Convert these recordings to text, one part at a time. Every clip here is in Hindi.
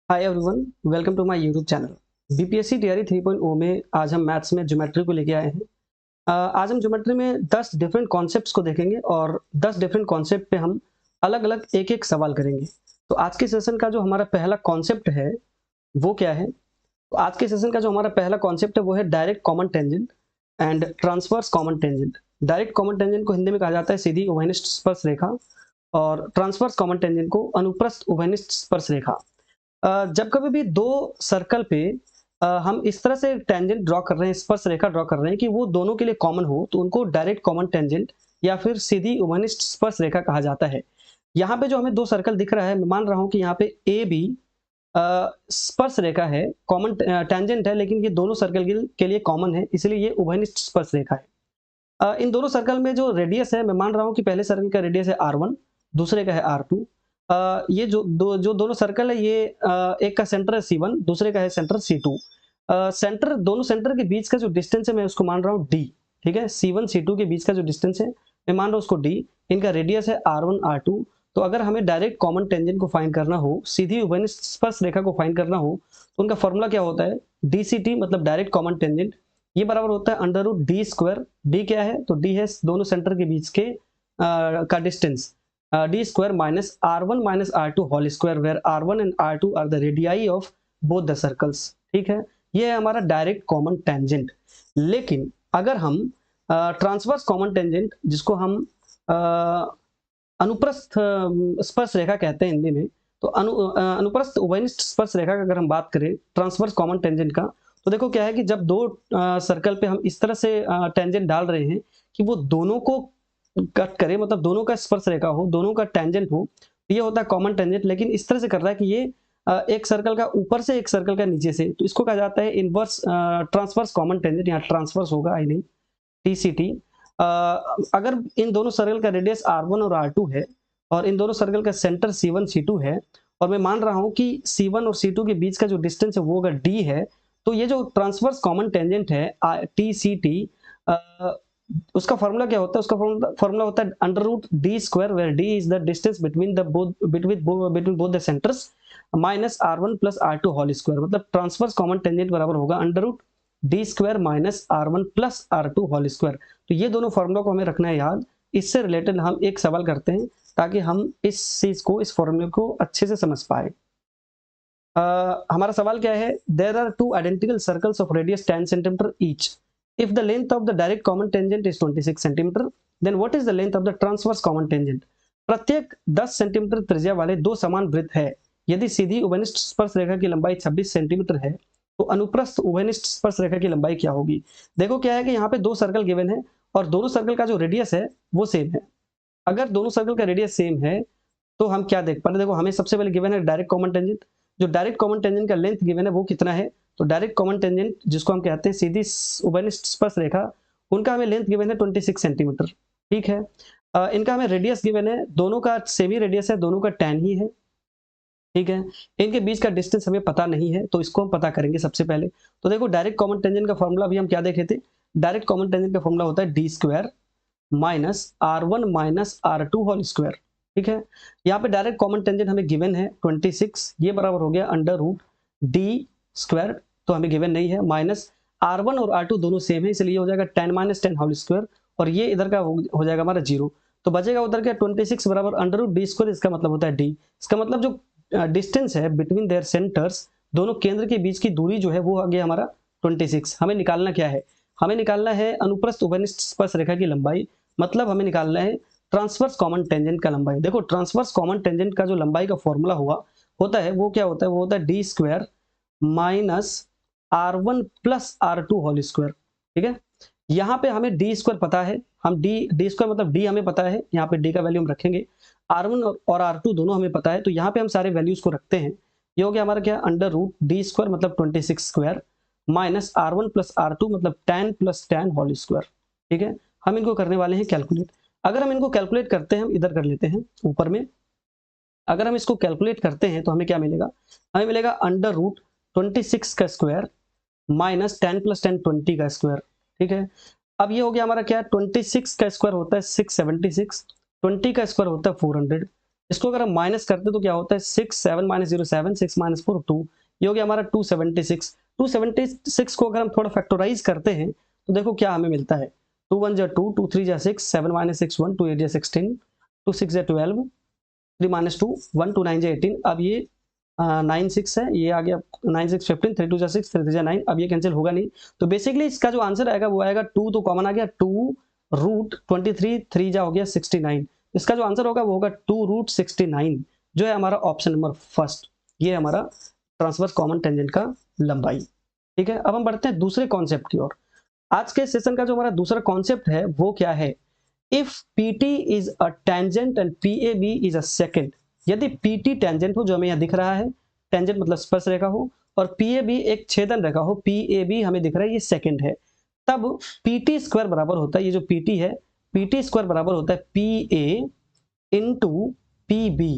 Hi everyone, welcome to my YouTube channel. BPSC TRE 3.0 में आज हम मैथ्स में ज्योमेट्री को लेके आए हैं। आज हम ज्योमेट्री में 10 डिफरेंट कॉन्सेप्ट्स को देखेंगे और 10 डिफरेंट कॉन्सेप्ट पे हम अलग-अलग एक-एक सवाल करेंगे। तो आज के सेशन का जो हमारा पहला कॉन्सेप्ट है वो क्या है? तो आज के सेशन का जो हमारा पहला कॉन्सेप्ट है वो है direct common tangent and transverse common tangent. Direct common tangent को हिंदी में कहा जाता है सीधी उभयनिष्ठ स्पर्श रेखा और ट्रांसवर्स कॉमन टेंजेंट को अनुप्रस्थ उभयनिष्ठ स्पर्श रेखा। जब कभी भी दो सर्कल पे हम इस तरह से टेंजेंट ड्रॉ कर रहे हैं, स्पर्श रेखा ड्रॉ कर रहे हैं कि वो दोनों के लिए कॉमन हो, तो उनको डायरेक्ट कॉमन टेंजेंट या फिर सीधी उभयनिष्ठ स्पर्श रेखा कहा जाता है। यहाँ पे जो हमें दो सर्कल दिख रहा है, मैं मान रहा हूँ कि यहाँ पे ए बी स्पर्श रेखा है, कॉमन टेंजेंट है, लेकिन ये दोनों सर्कल के लिए कॉमन है, इसलिए ये उभयनिष्ठ स्पर्श रेखा है। इन दोनों सर्कल में जो रेडियस है, मैं मान रहा हूँ कि पहले सर्कल का रेडियस है R1, दूसरे का है R2। ये जो दोनों सर्कल है, ये एक का सेंटर है C1, दूसरे का है सेंटर C2। सेंटर दोनों सेंटर के बीच का जो डिस्टेंस है, मैं उसको मान रहा हूँ D। ठीक है, C1 C2 के बीच का जो डिस्टेंस है, मैं मान रहा हूँ उसको D। इनका रेडियस है R1 R2। तो अगर हमें डायरेक्ट कॉमन टेंजेंट को फाइंड करना हो, सीधी उभयनिष्ठ स्पर्श रेखा को फाइंड करना हो, तो उनका फॉर्मूला क्या होता है? DCT मतलब डायरेक्ट कॉमन टेंजेंट, ये बराबर होता है अंडर रूट डी स्क्वायर। डी क्या है? तो डी है दोनों सेंटर के बीच के का distance, D square minus R1 minus R2 whole square, where R1 and R2 are the radii of both the circles. ठीक है, ये है हमारा डायरेक्ट कॉमन टेंजेंट। लेकिन अगर हम ट्रांसवर्स कॉमन टेंजेंट, जिसको हम अनुप्रस्थ स्पर्श रेखा कहते हैं हिंदी में, तो अनुप्रस्थ उभयनिष्ठ स्पर्श रेखा का अगर हम बात करें ट्रांसवर्स कॉमन टेंजेंट का, तो देखो क्या है कि जब दो सर्कल पे हम इस तरह से टेंजेंट डाल रहे हैं कि वो दोनों को कट करे, मतलब दोनों का स्पर्श रेखा हो, दोनों का टेंजेंट हो, तो ये होता है कॉमन टेंजेंट। लेकिन इस तरह से कर रहा है कि ये एक सर्कल का ऊपर से, एक सर्कल का नीचे से, तो इसको कहा जाता है इनवर्स ट्रांसवर्स कॉमन टेंजेंट। यहाँ ट्रांसवर्स होगा, आई नहीं, टीसीटी। अगर इन दोनों सर्कल का रेडियस R1 और R2 है और इन दोनों सर्कल का सेंटर C1 C2 है, और मैं मान रहा हूं कि C1 और C2 के बीच का जो डिस्टेंस है वो अगर D है, तो ये जो ट्रांसवर्स कॉमन टेंजेंट है TCT, उसका फॉर्मूला क्या होता है? उसका फॉर्मूला होता है under root D square, where D is the distance between both the centres, minus R1 plus R2 whole square. मतलब ट्रांसवर्स कॉमन टेंजेंट बराबर होगा under root D square minus R1 plus R2 whole square. तो ये दोनों फॉर्मूला को हमें रखना है याद। इससे रिलेटेड हम एक सवाल करते हैं ताकि हम इस चीज को, इस फॉर्मूले को अच्छे से समझ पाए। हमारा सवाल क्या है? There are two identical circles of radius 10 centimetre each. If the length of the direct common tangent is 26 centimetre, then what is the length of the transverse common tangent? प्रत्येक 10 सेंटीमीटर त्रिज्या वाले दो समान वृत्त है, यदि सीधी उभयनिष्ठ स्पर्श रेखा की लंबाई 26 सेंटीमीटर है, तो अनुप्रस्थ उभयनिष्ठ स्पर्श रेखा की लंबाई क्या होगी? देखो क्या है कि यहाँ पे दो सर्कल गिवन है और दोनों सर्कल का जो रेडियस है वो सेम है। अगर दोनों सर्कल का रेडियस सेम है तो हम क्या देख पा रहे हैं? देखो हमें सबसे पहले गिवन है डायरेक्ट कॉमन टेंजेंट। जो डायरेक्ट कॉमन टेंजेंट का लेंथ गिवन है वो कितना है? तो डायरेक्ट कॉमन टेंजेंट, जिसको हम कहते हैं सीधी उभयनिष्ठ स्पर्श रेखा, उनका हमें लेंथ गिवन है 26 सेंटीमीटर। ठीक है, इनका हमें रेडियस गिवन है, दोनों का सेम ही रेडियस है, दोनों का 10 ही है। ठीक है, इनके बीच का डिस्टेंस हमें पता नहीं है, तो इसको हम पता करेंगे सबसे पहले। तो देखो डायरेक्ट कॉमन टेंजेंट का फॉर्मूला अभी हम क्या देखे थे? डायरेक्ट कॉमन टेंजेंट का फॉर्मूला होता है D square minus R1 minus R2 whole square. ठीक है, यहाँ पे डायरेक्ट कॉमन टेंजेंट हमें गिवन है 26, ये बराबर हो गया अंडर रूट डी स्क्वायर, तो हमें गिवन नहीं है, माइनस R1 और R2 दोनों सेम है, इसलिए हो जाएगा 10 माइनस 10 होल स्क्वायर, और ये इधर का हो जाएगा हमारा 0। तो बचेगा उधर क्या? 26 बराबर अंडर रूट डी स्क्वायर, इसका मतलब होता है D। इसका मतलब जो डिस्टेंस है बिटवीन देयर सेंटर्स, दोनों केंद्र के बीच की दूरी जो है वो आ गया हमारा 26। हमें निकालना क्या है? हमें निकालना है अनुप्रस्थ उभयनिष्ठ स्पर्श रेखा की लंबाई, मतलब हमें निकालना है ट्रांसवर्स कॉमन टेंजेंट का लंबाई। देखो ट्रांसवर्स कॉमन टेंजेंट का जो लंबाई का फॉर्मूला होता है वो क्या होता है? वो होता है D square minus R1 plus R2 whole square. ठीक है, यहाँ पे हमें डी स्क्वायर पता है, हम डी स्क्वायर मतलब डी हमें पता है, यहाँ पे डी का वैल्यू हम रखेंगे। R1 और R2 दोनों हमें पता है, तो यहाँ पे हम सारे वैल्यूज को रखते हैं। ये हो गया हमारा क्या? अंडर रूट डी स्क्वायर मतलब 26 square minus R1 plus R2 मतलब 10 प्लस 10 होल स्क्वायर। ठीक है, हम इनको करने वाले हैं कैलकुलेट। अगर हम इनको कैलकुलेट करते हैं, हम इधर कर लेते हैं ऊपर में, अगर हम इसको कैलकुलेट करते हैं तो हमें क्या मिलेगा? हमें मिलेगा अंडर रूट 26 का स्क्वायर माइनस 10 प्लस 10 20 का स्क्वायर। ठीक है, अब ये हो गया हमारा क्या? 26 का स्क्वायर होता है 676, 20 का स्क्वायर होता है 400, इसको अगर हम माइनस करते तो क्या होता है 6 7 माइनस 0 7 6 माइनस 4 2, ये हो गया हमारा 276। 276 को अगर हम थोड़ा फैक्टराइज करते हैं तो देखो क्या हमें मिलता है 2 1 जा 2 2 3 जा 6 7 माइनस 6 1 2 8 जा 16 2 6 जा 12 3 माइनस 2 1 2 9 जा 18। अब ये 9 6 है, ये आ गया 9 6 15 3 2 जा 6 3 3 जा 9। अब ये कैंसिल होगा नहीं, तो बेसिकली इसका जो आंसर आएगा वो आएगा 2 तो कॉमन आ गया 2 रूट 23 3 जा हो गया 69। इसका जो आंसर होगा वो होगा 2 रूट 69, जो है हमारा ऑप्शन नंबर फर्स्ट। ये हमारा ट्रांसवर्स कॉमन टेंजेंट का लंबाई। ठीक है, अब हम बढ़ते हैं दूसरे कॉन्सेप्ट की ओर। आज के सेशन का जो हमारा दूसरा कॉन्सेप्ट है वो क्या है, if PT is a tangent and PAB is a second. यदि PT टेंजेंट हो, जो हमें यहाँ दिख रहा है, टेंजेंट मतलब स्पर्श रेखा हो, और PAB एक छेदन रेखा हो, PAB हमें दिख रहा है ये सेकेंड है, तब PT स्क्वायर बराबर होता है, ये जो PT है PT स्क्वायर बराबर होता है PA into PB,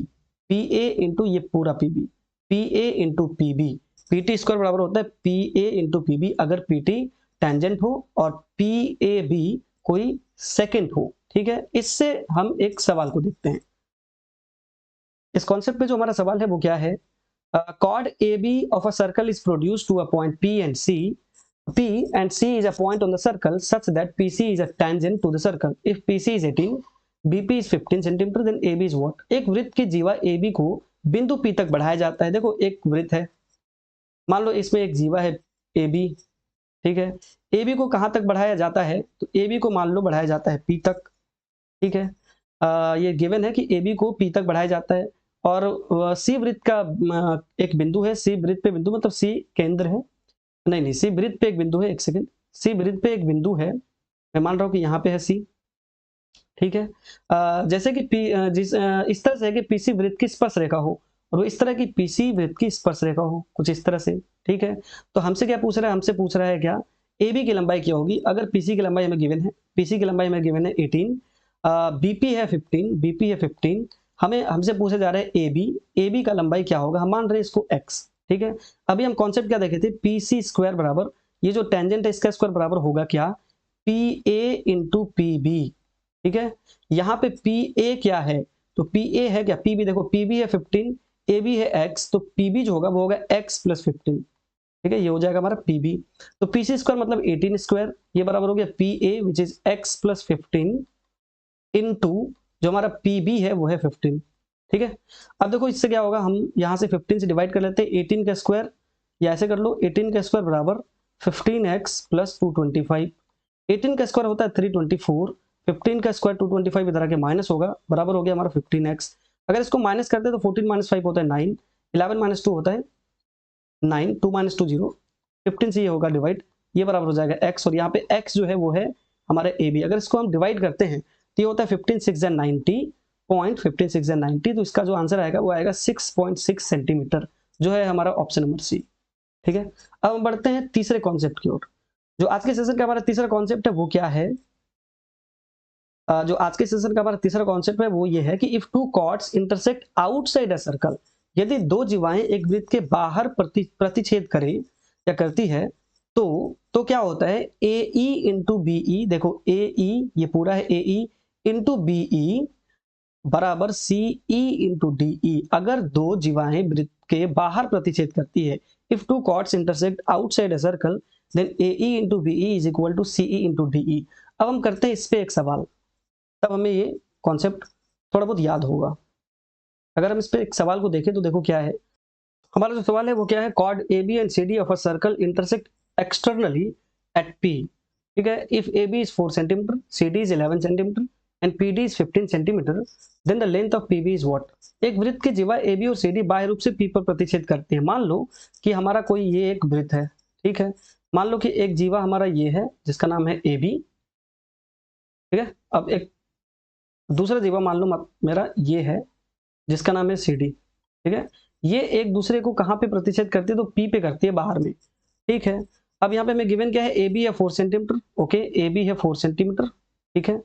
PA into ये पूरा PB, PA into PB। PT square बराबर होता है PA इंटू PB अगर PT टेंजेंट हो और PAB कोई सेकेंड हो। ठीक है, इससे हम एक सवाल को देखते हैं। इस कॉन्सेप्ट पे जो हमारा सवाल है वो क्या है, chord AB of a circle is produced to a point P and C is a point on the circle such that PC is a tangent to the circle. If PC is 18, BP is 15 cm, then AB is what? एक वृत्त की जीवा AB को बिंदु P तक बढ़ाया जाता है। देखो एक वृत्त है, मान लो इसमें एक जीवा है AB, ठीक है, AB को कहां तक बढ़ाया जाता है, तो AB को मान लो बढ़ाया जाता है P तक। ठीक है, ये गिवन है कि AB को P तक बढ़ाया जाता है, और C वृत्त का एक बिंदु है, C वृत्त पे बिंदु मतलब C केंद्र है, नहीं C वृत्त पे एक बिंदु है, एक सेकंड, C वृत्त पे एक बिंदु है, मैं मान रहा हूं कि यहाँ पे है C। ठीक है, जैसे कि इस तरह से है कि PC वृत्त की स्पर्श रेखा हो, और वो इस तरह की PC वृत्त की स्पर्श रेखा हो, कुछ इस तरह से। ठीक है, तो हमसे क्या पूछ रहा है, हमसे पूछ रहा है क्या, AB की लंबाई क्या होगी। अगर PC की लंबाई हमें गिवन है, PC की लंबाई हमें गिवन है 18, BP है 15, BP है 15, हमसे पूछा जा रहा है AB का लंबाई क्या होगा, हम मान रहे हैं इसको x। ठीक है, अभी हम कॉन्सेप्ट क्या देखे थे, PC स्क्वायर बराबर, ये जो टेंजेंट है इसका स्क्वायर बराबर होगा क्या, PA इंटू PB। ठीक है, यहाँ पे PA क्या है, तो PA है क्या, PB देखो, PB है 15, AB है x, तो PB जो होगा वो होगा x प्लस 15। ठीक है, ये हो जाएगा हमारा PB। तो PC स्क्वायर मतलब 18 स्क्वायर, ये बराबर हो गया PA which is x plus 15 into जो हमारा PB है वो है 15। ठीक है, अब देखो इससे क्या होगा, हम यहाँ से 15 से डिवाइड कर लेते हैं, 18 का स्क्वायर, या ऐसे कर लो 18 का स्क्वायर बराबर 15x प्लस 225। 18 का स्क्वायर होता है 324, 15 का स्क्वायर 225 इधर आके माइनस होगा, बराबर हो गया हमारा 15x। अगर इसको माइनस करते हैं तो 14 माइनस 5 होता है 9, 11 माइनस 2 होता है 9, 2 माइनस 2 0, 15 से ये होगा डिवाइड, ये बराबर हो जाएगा x, और यहाँ पे x जो है वो है हमारा AB। अगर इसको हम डिवाइड करते हैं तो ये होता है 15 6 90, 15 6 90, तो इसका जो आंसर आएगा वो आएगा 6.6 सेंटीमीटर, जो है हमारा ऑप्शन नंबर सी। ठीक है, अब हम बढ़ते हैं तीसरे कॉन्सेप्ट की ओर। जो आज के सेशन का हमारा तीसरा कॉन्सेप्ट है वो क्या है, जो आज के सेशन का हमारा तीसरा कॉन्सेप्ट है वो ये है कि if two chords intersect outside a circle, यदि दो जीवाएं एक वृत्त के बाहर प्रतिच्छेद करें या करती है तो क्या होता है, AE इंटू BE, देखो AE ये पूरा है AE इंटू BE बराबर CE इंटू DE। अगर दो जीवाएं वृत्त के बाहर प्रतिच्छेद करती है, if two chords intersect outside a circle then AE into BE is equal to CE into DE। अब हम करते हैं इस पे एक सवाल, तब हमें ये कॉन्सेप्ट थोड़ा बहुत याद होगा। अगर हम इस पे एक सवाल को देखें तो देखो क्या है, हमारा जो सवाल है वो क्या है, chord AB and CD of a circle intersect externally at P। ठीक है, if AB is 4 cm, CD is 11 cm and PD is 15 cm, then the length of PB is what? एक वृत्त की जीवा AB और CD बाह्य रूप से P पर प्रतिच्छेद करते हैं। मान लो कि हमारा कोई ये एक वृत्त है, ठीक है, मान लो कि एक जीवा हमारा ये है जिसका नाम है AB। ठीक है, अब एक दूसरा जीवा मान लो मेरा ये है जिसका नाम है CD। ठीक है, ये एक दूसरे को कहां पे प्रतिच्छेद करती है, तो P पे करती है बाहर में। ठीक है, अब यहाँ पे हमें गिवन क्या है, AB है 4 सेंटीमीटर, ओके, AB है 4 सेंटीमीटर, ठीक है,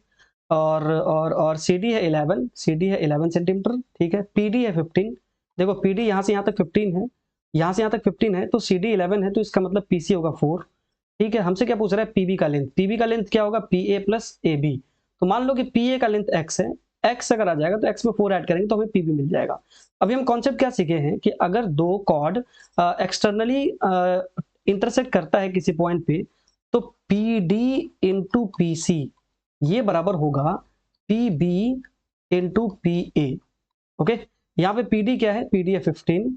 और CD है 11 सेंटीमीटर, ठीक है, PD है 15, देखो PD यहाँ से यहाँ तक 15 है, यहाँ से यहाँ तक 15 है, तो CD 11 है, तो इसका मतलब PC होगा 4। ठीक है, हमसे क्या पूछ रहा है, PB का लेंथ, PB का लेंथ क्या होगा, PA प्लस AB। तो मान लो कि PA का लेंथ x है, x अगर आ जाएगा तो x में 4 ऐड करेंगे तो हमें pb मिल जाएगा। अभी हम कॉन्सेप्ट क्या सीखे हैं कि अगर दो कॉर्ड एक्सटर्नली इंटरसेक्ट करता है किसी पॉइंट पे तो PD इंटू PC ये बराबर होगा PB इंटू PA। ओके, यहाँ पे PD क्या है, PD है 15,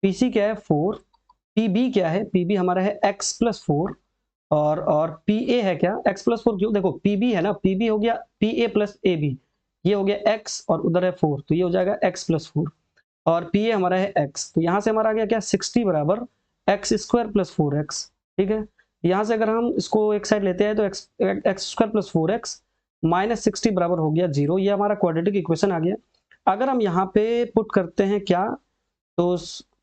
PC क्या है 4, PB क्या है, PB हमारा है x प्लस 4 और PA है क्या, x प्लस 4। क्यों, देखो PB है ना, PB हो गया PA प्लस AB, ये हो गया x और उधर है 4 तो ये हो जाएगा x प्लस 4 और PA हमारा है x, तो यहाँ से हमारा आ गया क्या 60 बराबर एक्स स्क्वायर प्लस 4x। ठीक है, यहाँ से अगर हम इसको एक साइड लेते हैं तो x square plus 4x minus 60 बराबर हो गया 0। ये हमारा क्वाड्रेटिक इक्वेशन आ गया। अगर हम यहाँ पे पुट करते हैं क्या, तो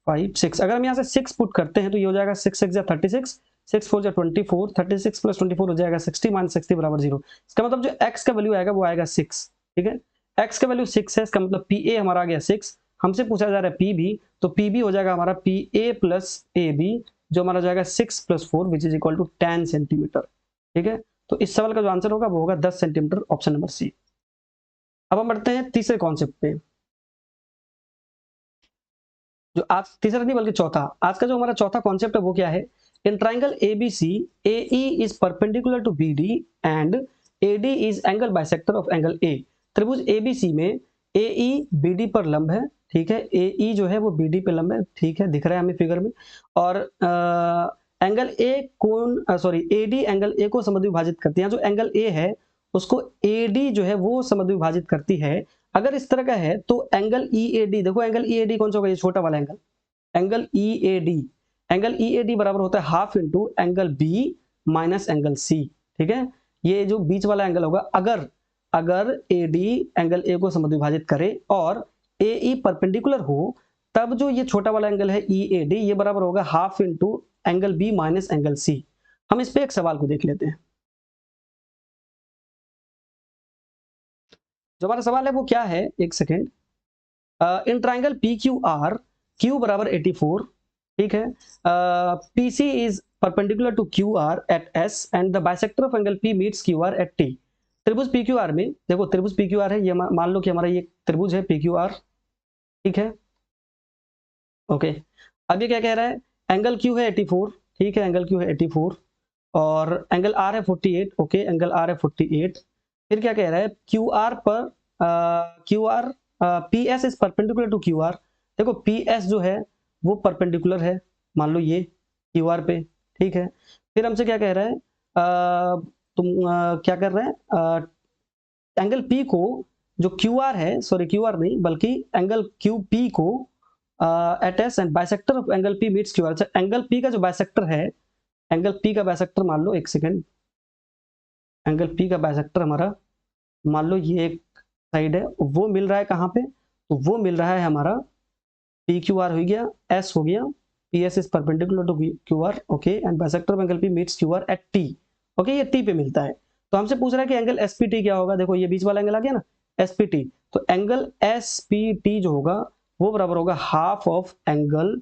5 6, अगर हम यहाँ से 6 पुट करते हैं तो ये हो जाएगा 6 6 36, 6 4 24, 36 प्लस 24 हो जाएगा 60 माइनस 60 बराबर 0। इसका मतलब जो x का वैल्यू आएगा वो आएगा 6। ठीक है, x का वैल्यू 6 है, इसका मतलब PA हमारा आ गया 6, हमसे पूछा जा रहा है PB, तो PB हो जाएगा हमारा PA प्लस AB जो हमारा जाएगा 6 plus 4 which is equal to 10 centimetre. ठीक है, तो इस सवाल का जो आंसर होगा वो होगा 10 सेंटीमीटर, ऑप्शन नंबर सी। अब हम बढ़ते हैं तीसरे कॉन्सेप्ट पे, जो आज तीसरा नहीं बल्कि चौथा, आज का जो हमारा चौथा कॉन्सेप्ट है वो क्या है, in triangle ABC AE is perpendicular to BD and AD is angle bisector of angle A। त्रिभुज ABC में AE BD पर लंब है, ठीक है, AE जो है वो BD पे लंब है, ठीक है, दिख रहा है हमें फिगर में, और एंगल A कोण AD एंगल A को समद्विभाजित करती है, जो एंगल A है उसको AD जो है वो समद्विभाजित करती है। अगर इस तरह का है तो एंगल EAD, देखो एंगल EAD कौन सा होगा, ये छोटा वाला एंगल, एंगल EAD बराबर होता है half into angle B minus angle C। ठीक है, ये जो बीच वाला एंगल होगा, अगर AD एंगल A को समद्विभाजित करे और AE परपेंडिकुलर हो तब जो ये छोटा वाला एंगल है EAD ये बराबर होगा half into angle B minus angle C। हम इस पे एक सवाल को देख लेते हैं। जो हमारा सवाल है वो क्या है, एक second. In triangle PQR Q बराबर 84, ठीक है, PC is perpendicular to QR at S and the bisector of angle P meets QR at T। त्रिभुज PQR में, देखो त्रिभुज PQR है, ये मान लो कि हमारा ये त्रिभुज है PQR, ठीक है, ओके। अब ये क्या कह रहा है, एंगल Q है 84, ठीक है, एंगल Q है 84 और एंगल R है 48, ओके, एंगल R है 48। फिर क्या कह रहा है, QR पर QR PS is perpendicular to QR। देखो PS जो है वो परपेंडिकुलर है, मान लो ये QR पे, ठीक है। फिर हमसे क्या कह रहा है, तुम क्या कर रहे हैं, एंगल P को जो QR है, सॉरी QR नहीं बल्कि एंगल QP को at S and bisector of angle P meets QR। अच्छा, एंगल P का जो बाइसेक्टर है, एंगल P का बाइसेक्टर मान लो, एक सेकेंड, एंगल P का बाइसेक्टर हमारा मान लो ये एक साइड है, वो मिल रहा है कहाँ पे, तो वो मिल रहा है हमारा PQR हो गया, S हो गया, PS is perpendicular to QR, okay, and bisector of angle P meets QR at T, okay, ये T पे मिलता है। तो हमसे पूछ रहा है कि एंगल SPT क्या होगा, देखो ये बीच वाला एंगल आ गया ना SPT, तो एंगल SPT जो होगा वो बराबर होगा half of angle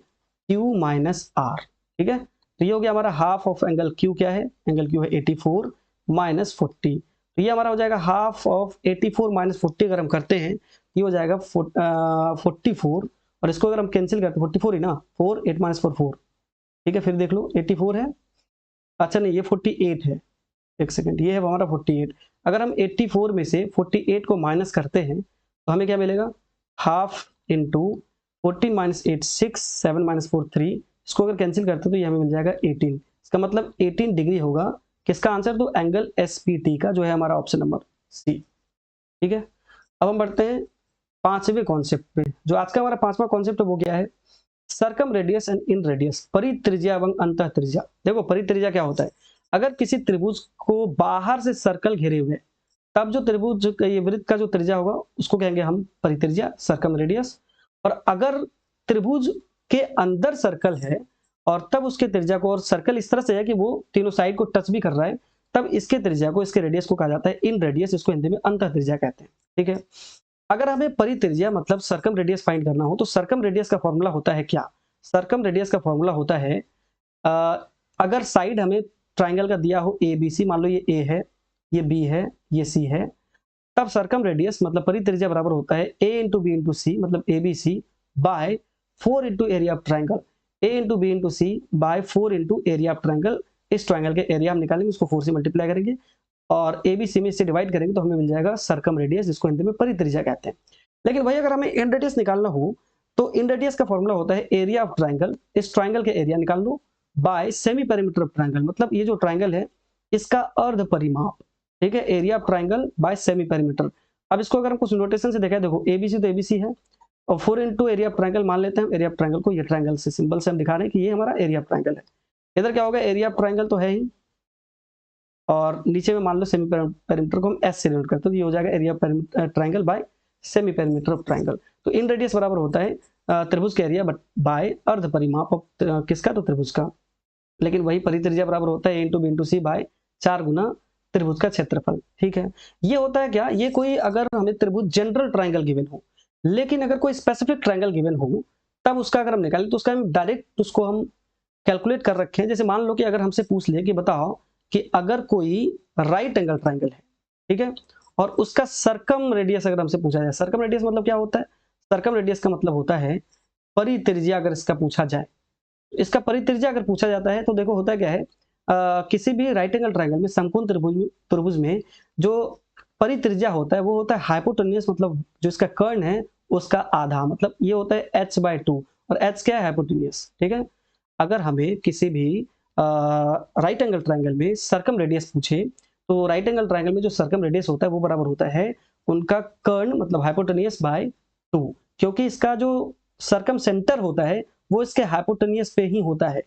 Q minus R। ठीक है, तो ये हो गया हमारा हाफ ऑफ एंगल Q, क्या है, एंगल Q है 84 माइनस 40, तो ये हमारा हो जाएगा हाफ ऑफ 84 माइनस 40। अगर हम करते हैं ये हो जाएगा 44, और इसको अगर हम कैंसिल करते हैं 44 ही ना, 4 8 माइनस 4 4, ठीक है, फिर देख लो 84 है, अच्छा नहीं ये 48 है, एक सेकंड, ये है हमारा 48। अगर हम 84 में से 48 को माइनस करते हैं तो हमें क्या मिलेगा, हाफ इंटू 14 माइनस 8 6 7 माइनस 4 3, इसको अगर कैंसिल करते तो ये हमें मिल जाएगा 18। इसका मतलब 18 डिग्री होगा किसका आंसर, तो एंगल SPT का, जो है हमारा ऑप्शन नंबर सी। ठीक है, अब हम बढ़ते हैं पांचवें कॉन्सेप्ट पे। जो आज का हमारा पांचवा कॉन्सेप्ट है वो क्या है, circumradius and inradius, परित्रिज्या एवं अंतः त्रिज्या। देखो परित्रिज्या क्या होता है, अगर किसी त्रिभुज को बाहर से सर्कल घेरे हुए तब जो त्रिभुज ये वृत्त का जो त्रिज्या होगा उसको कहेंगे हम परित्रिज्या, सर्कम रेडियस। और अगर त्रिभुज के अंदर सर्कल है और तब उसके त्रिज्या को, और सर्कल इस तरह से है कि वो तीनों साइड को टच भी कर रहा है, तब इसके त्रिज्या को, इसके रेडियस को कहा जाता है इन रेडियस, इसको हिंदी में अंतः त्रिज्या कहते हैं। ठीक है, अगर हमें परित्रिज्या मतलब सर्कम रेडियस फाइंड करना हो तो सर्कम रेडियस का फॉर्मूला होता है क्या, सर्कम रेडियस का फॉर्मूला होता है, अगर साइड हमें ट्राइंगल का दिया हो ABC, मान लो ये A है, ये B है, ये C है, तब सर्कम रेडियस मतलब परित्रिज्या बराबर होता है a into B into C मतलब A B C by 4 into area of triangle, a into B into C by 4 into area of triangle. इस ट्राइंगल के एरिया हम निकालेंगे, उसको 4 से मल्टीप्लाई करेंगे और ए बी सी में इससे डिवाइड करेंगे तो हमें मिल जाएगा सर्कम रेडियस, जिसको हिंदी में परित्रिज्या कहते हैं। लेकिन भाई अगर हमें इन रेडियस निकालना हो तो इन रेडियस का फॉर्मूला होता है एरिया ऑफ ट्राइंगल, इस ट्राइंगल के एरिया निकाल लो, by semi perimeter of triangle, मतलब ये जो ट्राइंगल है इसका अर्ध परिमाप, ठीक है, area of triangle by semi perimeter. अब इसको अगर हम कुछ नोटेशन से देखें, देखो एबीसी तो एबीसी है और 4 इंटू एरिया ऑफ ट्राइंगल मान लेते हैं, एरिया ऑफ ट्राइंगल को ये ट्राइंगल से सिंबल से हम दिखा रहे हैं कि ये हमारा एरिया ऑफ ट्राइंगल है। इधर क्या होगा, एरिया ऑफ ट्राइंगल तो है ही और नीचे में मान लो सेमी पेरीमीटर को हम एस से डिनोट करते हैं, तो ये हो जाएगा area of triangle by semi perimeter of triangle. तो इन रेडियस बराबर होता है त्रिभुज के एरिया बट बाय अर्ध परिमाप ऑफ किसका, तो त्रिभुज का। लेकिन वही परित्रिज्या बराबर होता है a into B into C by 4 गुना त्रिभुज का क्षेत्रफल, ठीक है। ये होता है क्या, ये कोई अगर हमें त्रिभुज जनरल ट्राइंगल गिवन हो, लेकिन अगर कोई स्पेसिफिक ट्राइंगल गिवन हो तब उसका अगर हम निकालें तो उसका हम डायरेक्ट उसको हम कैलकुलेट कर रखे हैं। जैसे मान लो कि अगर हमसे पूछ ले कि बताओ कि अगर कोई राइट एंगल ट्राइंगल है, ठीक है, और उसका सर्कम रेडियस अगर हमसे पूछा जाए, सर्कम रेडियस मतलब क्या होता है, सर्कम रेडियस का मतलब होता है परित्रिज्या। अगर इसका पूछा जाए, इसका परित्रिज्या अगर पूछा जाता है तो देखो होता क्या है, किसी भी राइट एंगल ट्राइंगल में समकोण त्रिभुज में जो परित्रिज्या होता है वो होता है हाइपोटेन्यूस, मतलब जो इसका कर्ण है उसका आधा, मतलब ये होता है h/2 और h क्या है, हाइपोटेन्यूस, ठीक है। अगर हमें किसी भी राइट एंगल ट्राइंगल में सर्कम रेडियस पूछे तो राइट एंगल ट्राइंगल में जो सर्कम रेडियस होता है वो बराबर होता है उनका कर्ण मतलब हाइपोटेन्यूस बाय 2, क्योंकि इसका जो सर्कम सेंटर होता है वो इसके हाइपोटेन्यूस पे ही होता है,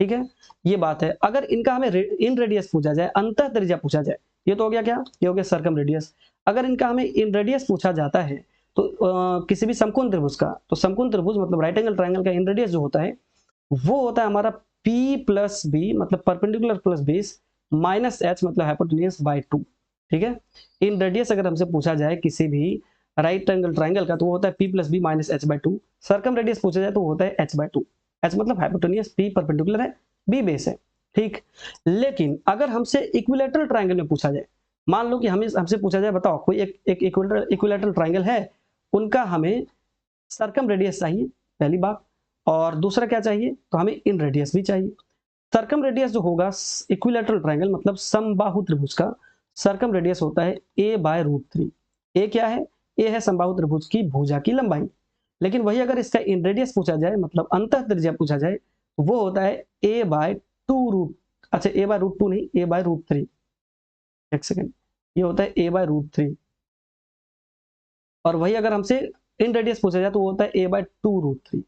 ठीक है, ये बात है। अगर इनका हमें इन रेडियस पूछा जाए, अंतः त्रिज्या पूछा जाए, ये तो हो गया क्या, ये हो गया सर्कम रेडियस। अगर इनका हमें इन रेडियस पूछा जाता है तो किसी भी समकोण त्रिभुज का, तो समकोण त्रिभुज मतलब राइट एंगल ट्राइंगल का इन रेडियस जो होता है वो होता है हमारा p प्लस बी मतलब perpendicular plus base minus H मतलब हाइपोटेन्यूस बाय 2, ठीक है। इन रेडियस अगर हमसे पूछा जाए किसी भी राइट एंगल ट्राइंगल का तो वो होता है p plus B minus H by 2। Circumradius पूछा जाए तो वो होता है h/2, h मतलब हाइपोटेन्यूस, p परपेंडिकुलर है, b बेस है, ठीक। लेकिन अगर हमसे इक्विलैटरल ट्राइंगल में पूछा जाए, मान लो कि हमसे पूछा जाए बताओ कोई एक इक्विलैटरल ट्राइंगल है, उनका हमें सर्कम रेडियस चाहिए पहली बात, और दूसरा क्या चाहिए, तो हमें इन रेडियस भी चाहिए। सर्कम रेडियस जो होगा इक्विलैटरल ट्राइंगल मतलब समबाहु त्रिभुज का सर्कम रेडियस होता है a/√3। a क्या है, a है समबाहु त्रिभुज की भुजा की लंबाई। लेकिन वही अगर इसका इन रेडियस पूछा जाए मतलब अंतः त्रिज्या पूछा जाए तो वो होता है a/2 अच्छा a/√2 नहीं, a/√3, एक सेकेंड, ये होता है a/√3। और वही अगर हमसे इन रेडियस पूछा जाए तो वो होता है a/2√3,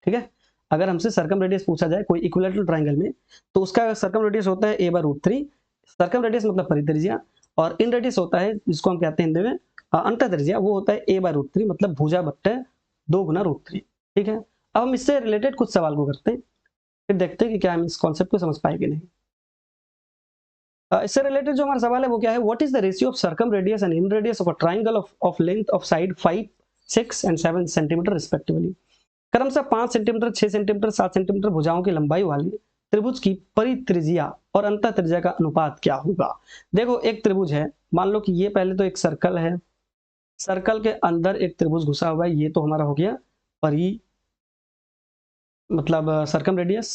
ठीक है। अगर हमसे सर्कम रेडियस पूछा जाए कोई इक्विलैटरल ट्राइंगल में तो उसका सर्कम रेडियस होता है a/√3, सर्कम रेडियस मतलब परित्रिज्या, और इन रेडियस होता है जिसको हम कहते हैं हिंदी में अंतः त्रिज्या, वो होता है a/√3 मतलब भुजा बट्टे 2 गुना √3, ठीक है। अब हम इससे रिलेटेड कुछ सवाल को करते हैं, फिर देखते हैं कि क्या हम इस कॉन्सेप्ट को समझ पाएंगे नहीं। इससे रिलेटेड जो हमारा सवाल है वो क्या है, what is the ratio of circum radius and in radius of a triangle of length of side 5, 6 and 7 centimetre respectively. क्रमशः 5 सेंटीमीटर, 6 सेंटीमीटर, 7 सेंटीमीटर भुजाओं की लंबाई वाली त्रिभुज की परित्रिज्या और अंतः त्रिज्या का अनुपात क्या होगा। देखो एक त्रिभुज है, मान लो कि ये पहले तो एक सर्कल है, सर्कल के अंदर एक त्रिभुज घुसा हुआ है, ये तो हमारा हो गया परि मतलब सर्कम रेडियस,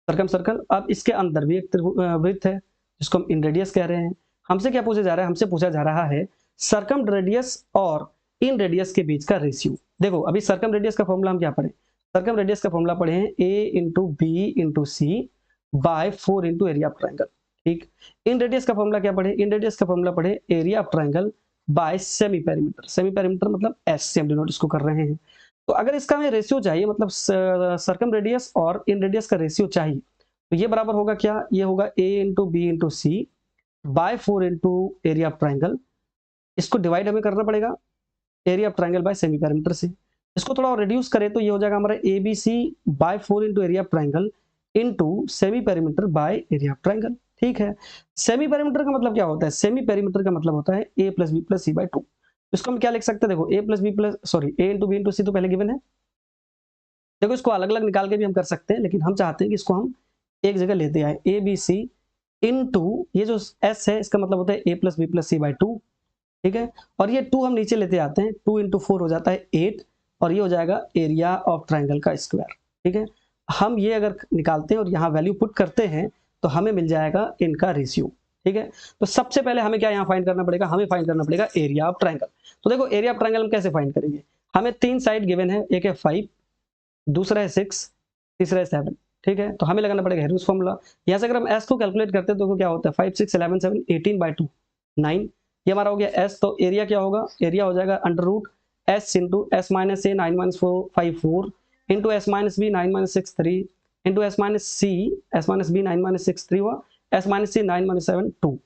सर्कम सर्कल। अब इसके अंदर भी एक वृत्त है जिसको हम इन रेडियस कह रहे हैं। हमसे क्या पूछा जा रहा है, हमसे पूछा जा रहा है सर्कम रेडियस और इन रेडियस के बीच का रेशियो। देखो अभी सर्कम रेडियस का फॉर्मूला हम क्या पढ़े, सर्कम रेडियस का फॉर्मूला पढ़े हैं a into B into C by 4 into area of triangle, ठीक। इन रेडियस का फॉर्मूला क्या पढ़े, इन रेडियस का फॉर्मूला पढ़े area of triangle by semi perimeter, semi perimeter मतलब एस से हम डिनोट इसको कर रहे हैं। तो अगर इसका हमें रेशियो चाहिए मतलब सर्कम रेडियस और इन रेडियस का रेशियो चाहिए तो ये बराबर होगा क्या, ये होगा a into B into C by 4 into area of triangle. इसको डिवाइड हमें करना पड़ेगा area of triangle by semi perimeter से। इसको थोड़ा रिड्यूस करें तो ये हो जाएगा हमारा A B C by 4 into area of triangle into semi perimeter by area of triangle, ठीक है। सेमी पेरीमीटर का मतलब क्या होता है, सेमी पेरीमीटर का मतलब होता है a plus B plus C by 2। इसको हम क्या लिख सकते हैं, देखो a plus B plus sorry a into B into c तो पहले गिवन है, देखो इसको अलग अलग निकाल के भी हम कर सकते हैं, लेकिन हम चाहते हैं कि इसको हम एक जगह लेते आए ए बी सी इंटू ये जो एस है इसका मतलब होता है a plus B plus C by 2 ठीक है। और ये 2 हम नीचे लेते आते हैं, 2 इंटू 4 हो जाता है 8, और ये हो जाएगा एरिया ऑफ ट्राइंगल का स्क्वायर। ठीक है, हम ये अगर निकालते हैं और यहाँ वैल्यू पुट करते हैं तो हमें मिल जाएगा इनका रेशियो। ठीक है, तो सबसे पहले हमें क्या यहाँ फाइंड करना पड़ेगा, हमें फाइंड करना पड़ेगा एरिया ऑफ ट्राइंगल। तो देखो एरिया ऑफ ट्राइंगल हम कैसे फाइंड करेंगे, हमें 3 साइड गिवन है, एक है 5, दूसरा है 6, तीसरा है 7। ठीक है, तो हमें लगाना पड़ेगा हेरोस फॉर्मूला। यहाँ से अगर हम s को कैलकुलेट करते हैं तो क्या होता है, 5 6 11 7 18/2 9, ये हमारा हो गया s। तो एरिया क्या होगा, एरिया हो जाएगा under root s into s minus a 9 minus 5 4 into s minus b 9 minus 6 3 into s minus c s minus b 9 minus 6 3 हुआ, s माइनस सी 9 माइनस 7 2।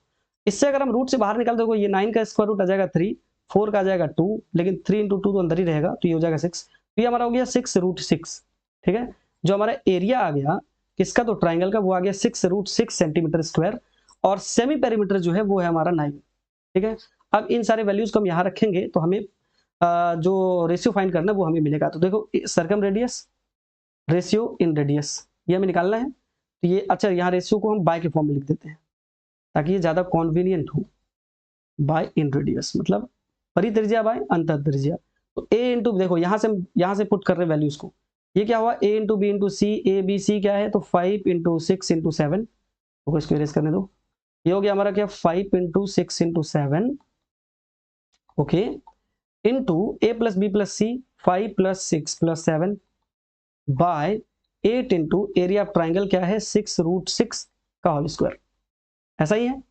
इससे अगर हम रूट से बाहर निकाल, देखो ये 9 का स्क्वायर रूट आ जाएगा 3, 4 का आ जाएगा 2, लेकिन 3 इंटू 2 तो अंदर ही रहेगा, तो ये हो जाएगा 6। तो ये हमारा हो गया 6√6। ठीक है, जो हमारा एरिया आ गया किसका, तो ट्राइंगल का, वो आ गया 6√6 सेंटीमीटर स्क्वायर, और सेमी पेरीमीटर जो है वो है हमारा 9। ठीक है, अब इन सारे वैल्यूज को हम यहाँ रखेंगे तो हमें जो रेशियो फाइंड करना है वो हमें मिलेगा। तो देखो circum radius, ratio in radius, ये हमें निकालना है। तो ये अच्छा, यहाँ रेशियो को हम बाय के फॉर्म में लिख देते हैं ताकि ये ज्यादा कॉन्वीनियंट हो। बाय इन रेडियस मतलब परित्रिज्या बाय अंतर त्रिज्या। तो a इंटू, देखो यहाँ से पुट कर रहे वैल्यूज को, ये क्या हुआ, a into B into C, A B C क्या है, तो 5 इंटू 6 इंटू 7, तो इसको इरेज करने दो। ये हो गया हमारा क्या, 5 into 6 into 7, okay, into A plus B plus C 5 plus 6 plus 7 by 8 into area of triangle क्या है, 6√6 का होल स्क्वायर। ऐसा ही है।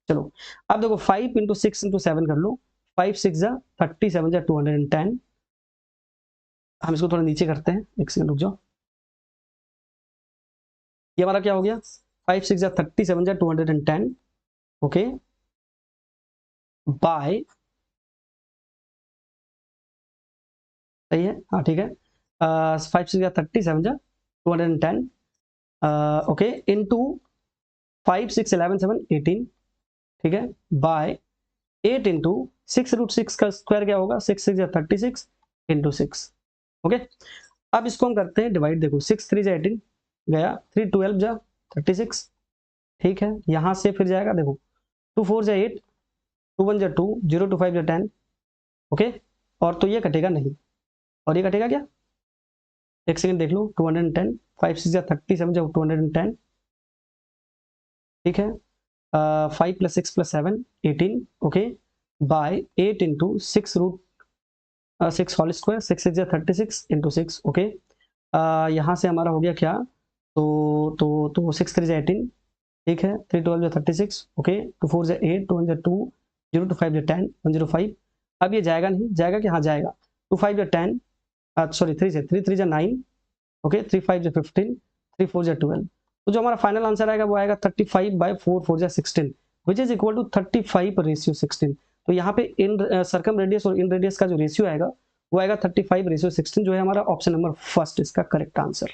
चलो अब देखो 5 इंटू 6 इंटू 7 कर लो, 5 6 जा 30, 7 जा 210। हम इसको थोड़ा नीचे करते हैं, एक सेकंड रुक जाओ। ये हमारा क्या हो गया, 5 6 जा 30, 7 जा 210, ओके, बाय, सही है, हाँ ठीक है, 5 6 जा 30, 7 जा 210, ओके, इंटू 5 6 11 7 18, ठीक है, बाय 8 इंटू 6√6 का स्क्वायर क्या होगा, 6 6 जा 36 इंटू 6, ओके। अब इसको हम करते हैं डिवाइड, देखो 6 3 जा 18 गया, 3 12 जा 36, ठीक है, यहाँ से फिर जाएगा, देखो 2 4 जा 8, 2 1 जा 2, 0 2 5 जा 10, ओके, और तो ये कटेगा नहीं, और ये कटेगा क्या, एक सेकंड देख लो, 210, 5 6 जा 30, 7 जा 210, ठीक है, 5 plus 6 plus 7 18, okay, by 8 into 6 whole square, 6 6 जा 36 इंटू 6, ओके, यहाँ से हमारा हो गया क्या, तो 6 3 जा 18, ठीक है, 3 12 जा 36, ओके, 2 4 जा 8, 2 1 जा 2, 0 2 5 जा 10, 105। अब ये जाएगा नहीं, जाएगा कि हाँ जाएगा, 2 5 जा 10, सॉरी 3 3 जा 9, ओके, 3 5 जा 15, 3 4 जा 12। तो जो हमारा फाइनल आंसर आएगा वो आएगा 35/4 4 जा 16, विच इज इक्वल टू 35/16। तो यहाँ पे इन सर्कम रेडियस और इन रेडियस का जो रेशियो आएगा वो आएगा 35/16, जो है हमारा ऑप्शन नंबर फर्स्ट इसका करेक्ट आंसर।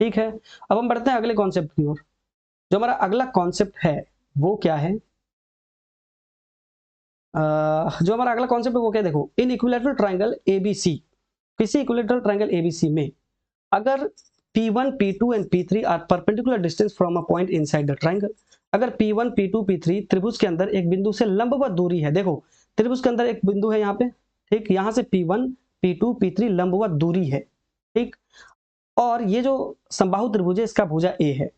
ठीक है, अब हम बढ़ते हैं अगले कॉन्सेप्ट की ओर। जो हमारा अगला कॉन्सेप्ट है वो क्या है, जो हमारा अगला कॉन्सेप्ट है वो क्या है, देखो इन इक्विलैटरल ट्राइंगल एबीसी, किसी इक्विलैटरल ट्राइंगल एबीसी में अगर P1 P2 and P3 are perpendicular distance from a point inside the triangle. अगर P1 P2 P3 त्रिभुज के अंदर एक बिंदु से लंबवत दूरी है, देखो त्रिभुज के अंदर एक बिंदु है यहाँ पे, ठीक, यहाँ से P1 P2 P3 लंबवत दूरी है, ठीक, और ये जो समबाहु त्रिभुज है इसका भुजा A है।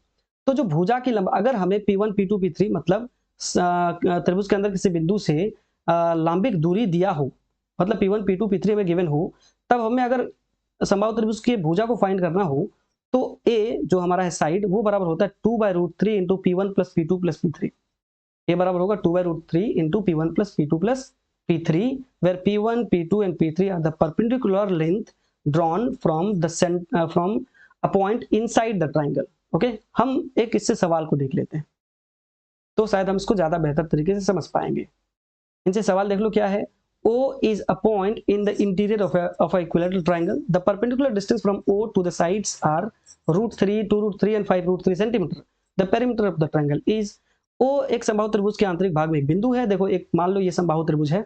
तो जो भुजा की लंबाई, अगर हमें P1 P2 P3 मतलब त्रिभुज के अंदर किसी बिंदु से लंबिक दूरी दिया हो, मतलब P1 P2 P3 हमें गिवन हो, तब हमें अगर समबाहु त्रिभुज की भुजा को फाइंड करना हो तो A जो हमारा है साइड वो बराबर होता है 2/√3 into P1 plus P2 plus P3। ये बराबर होगा 2/√3 into P1 plus P2 plus P3, where P1 P2 and P3 are the perpendicular length drawn from a point inside the triangle। Okay, हम एक इससे सवाल को देख लेते हैं तो शायद हम इसको ज्यादा बेहतर तरीके से समझ पाएंगे। इनसे सवाल देख लो क्या है, O is a point in the interior of a equilateral triangle. The perpendicular distance from O to the sides are √3, 2√3 and 5√3 centimeter. The perimeter of the triangle is O एक समबाहु त्रिभुज के आंतरिक भाग में एक बिंदु है। देखो एक मान लो ये समबाहु त्रिभुज है,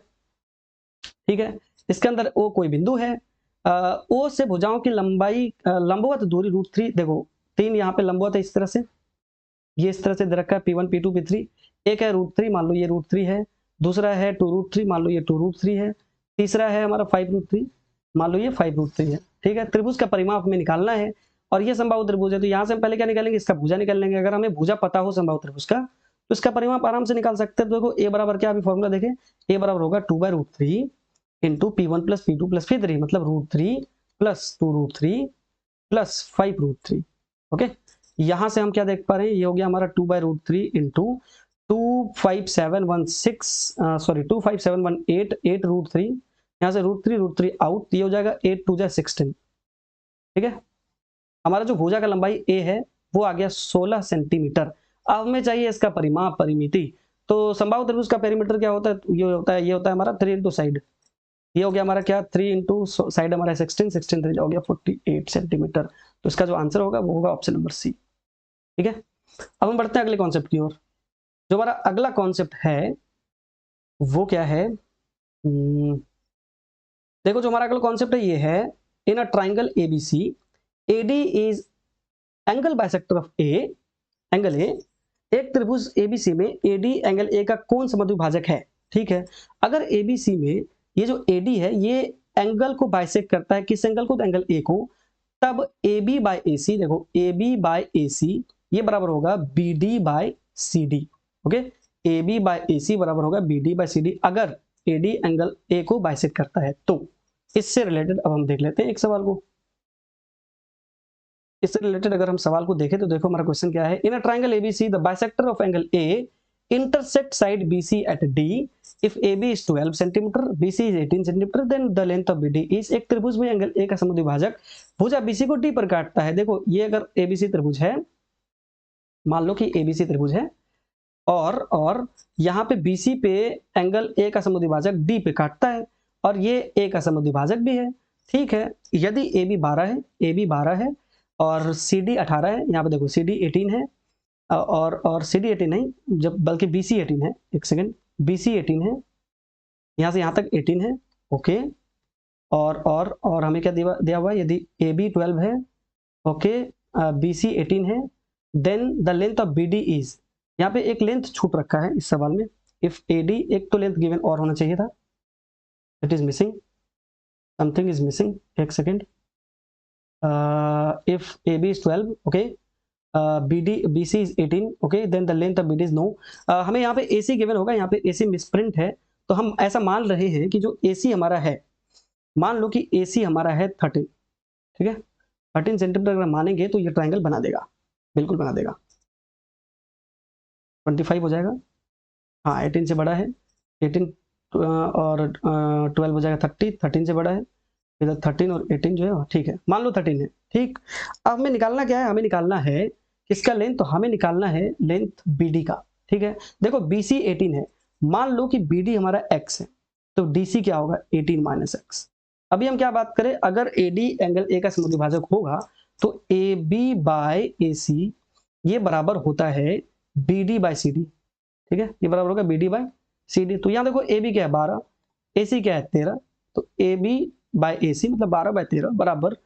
ठीक है, इसके अंदर O कोई बिंदु है, O से भुजाओं की लंबाई लंबवत दूरी √3, देखो 3 यहाँ पे लंबवत है इस तरह से, ये इस तरह से दे रखा है P1 P2 P3, एक है √3, मान लो ये √3 है, दूसरा है 2√3, मान लो ये 2√3 है, तीसरा है हमारा 5√3, मान लो ये 5√3 है। ठीक है, त्रिभुज का परिमाप हमें निकालना है और ये समबाहु त्रिभुज है, तो यहाँ से हम पहले क्या निकालेंगे, इसका भुजा निकाल लेंगे। अगर हमें भुजा पता हो समबाहु त्रिभुज का तो इसका परिमाप आराम से निकाल सकते हैं। तो देखो ए बराबर क्या, अभी फॉर्मूला देखें, ए बराबर होगा 2/√3 into P1 plus P2 plus P3, मतलब √3 प्लस 2√3 प्लस 5√3। ओके, यहां से हम क्या देख पा रहे हैं, ये हो गया हमारा 2/√3 इंटू 25718, 8√3, यहाँ से √3 आउट, ये हो जाएगा 8 2 16। ठीक है, हमारा जो भुजा का लंबाई ए है वो आ गया 16 सेंटीमीटर। अब हमें चाहिए इसका परिमाप, परिमिति। तो समबाहु त्रिभुज का पेरीमीटर क्या होता है, ये होता है हमारा 3 इंटू साइड, ये हो गया हमारा क्या 3 इंटू साइड हमारा 16, 3 हो गया 48 सेंटीमीटर। तो इसका जो आंसर होगा वो होगा ऑप्शन नंबर सी। ठीक है, अब हम बढ़ते हैं अगले कॉन्सेप्ट की ओर। जो हमारा अगला कॉन्सेप्ट है वो क्या है, देखो जो हमारा अगला कॉन्सेप्ट है ये है, in a triangle ABC AD is angle bisector of A, angle A, एक त्रिभुज एबीसी में एडी एंगल ए का कौन सा मध्यभाजक है। ठीक है, अगर एबीसी में ये जो एडी है ये एंगल को बाइसेक्ट करता है, किस एंगल को, तो एंगल ए को, तब AB बाय AC, देखो AB बाय AC ये बराबर होगा BD by CD। Okay, AB by AC बराबर होगा BD बाय CD अगर AD एंगल A को बाइसेक्ट करता है तो। इससे रिलेटेड अब हम देख लेते हैं एक सवाल को। इससे रिलेटेड अगर हम सवाल को देखें तो देखो हमारा क्वेश्चन क्या है, in a triangle ABC the bisector of angle A intersect side BC at D if AB is 12 cm, BC is 18 cm, then the length of BD is। एक त्रिभुज में एंगल ए का समुद्विभाजक भुजा BC को D पर काटता है। देखो ये अगर ABC त्रिभुज है, मान लो कि ABC त्रिभुज है और यहाँ पे BC पे एंगल ए का समुद्विभाजक D पे काटता है और ये ए का समुद्विभाजक भी है। ठीक है, यदि AB 12 है और CD 18 है, यहाँ पे देखो CD 18 है और CD 18 नहीं, जब बल्कि BC 18 है, एक सेकेंड, BC 18 है, यहाँ से यहाँ तक 18 है। ओके, और हमें क्या दिया हुआ है, यदि AB 12 है, ओके, BC 18 है, then the length of BD is, यहाँ पे एक लेंथ छूट रखा है इस सवाल में, इफ AD, एक तो लेंथ गिवन और होना चाहिए था, it is missing, something is missing, एक second, if AB is 12, okay, BC is 18, okay, then the length of BD is no। हमें यहाँ पे AC गिवन होगा, यहाँ पे AC मिसप्रिंट है, तो हम ऐसा मान रहे हैं कि जो AC हमारा है, मान लो कि AC हमारा है 13, ठीक है, 13 सेंटीमीटर अगर मानेंगे तो ये ट्रायंगल बना देगा, बिल्कुल बना देगा, 25 हो जाएगा, हाँ 18 से बड़ा है, 18 और 12 हो जाएगा 30, 13 से बड़ा है, इधर 13 और 18 जो है ठीक है, मान लो 13 है। ठीक, अब हमें निकालना क्या है, हमें निकालना है किसका लेंथ, तो हमें निकालना है लेंथ BD का। ठीक है, देखो BC 18 है, मान लो कि BD हमारा x है, तो DC क्या होगा 18 माइनस एक्स। अभी हम क्या बात करें, अगर AD एंगल A का समुद्विभाजक होगा तो AB बाय AC ये बराबर होता है BD बाय CD। ठीक है, ये बराबर होगा BD बाय CD। तो यहाँ देखो AB क्या है 12, AC क्या है 13, तो AB बाय AC मतलब 12 बाय 13 बराबर